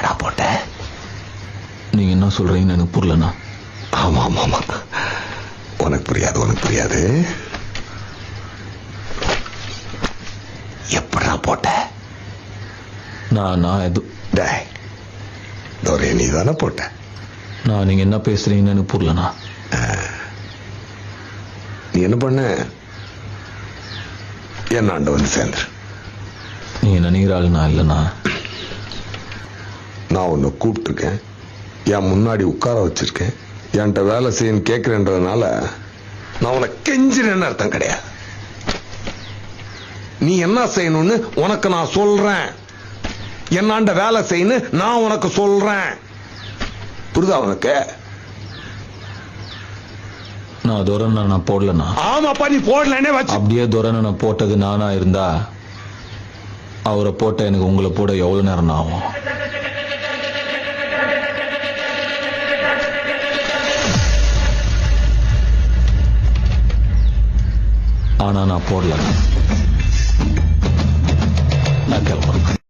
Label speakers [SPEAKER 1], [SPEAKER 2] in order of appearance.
[SPEAKER 1] எப்படா போட்ட?
[SPEAKER 2] நீங்க என்ன சொல்றீங்கன்னு எனக்கு புரியலண்ணா.
[SPEAKER 1] ஆமா ஆமா ஆமா, உனக்கு புரியாது. எப்படா போட்ட?
[SPEAKER 2] நான் எது
[SPEAKER 1] தோரே நீ தானே போட்ட?
[SPEAKER 2] நான் நீங்க என்ன பேசுறீங்கன்னு எனக்கு புரியலண்ணா.
[SPEAKER 1] நீ என்ன பண்ண? என்னாண்ட வந்து சேர்ந்துரு.
[SPEAKER 2] நீங்க நினைக்கிற ஆளு நான் இல்லைண்ணா.
[SPEAKER 1] நான் உன்னை கூப்பிட்டுருக்கேன், என் முன்னாடி உட்கார வச்சிருக்கேன், என்கிட்ட வேலை செய்யன்னு கேட்கிறேன்றதுனால நான் உனக்கு கெஞ்சினேன்னு அர்த்தம் கிடையாது. நீ என்ன செய்யணும்னு உனக்கு நான் சொல்றேன், என்னாண்ட வேலை செய்யணும் நான் உனக்கு சொல்றேன். புரியுதா உனக்கு?
[SPEAKER 2] நான் துரனை நான் போடலண்ணா.
[SPEAKER 1] ஆமாப்பா, நீ போடலன்னே வச்சு.
[SPEAKER 2] அப்படியே துரனை நான் போட்டது நானா இருந்தா அவரை போட்ட எனக்கு உங்களை போட எவ்வளவு நேரம் ஆகும்? ஆனா நான் போடல. நான் கிளம்புறேன்.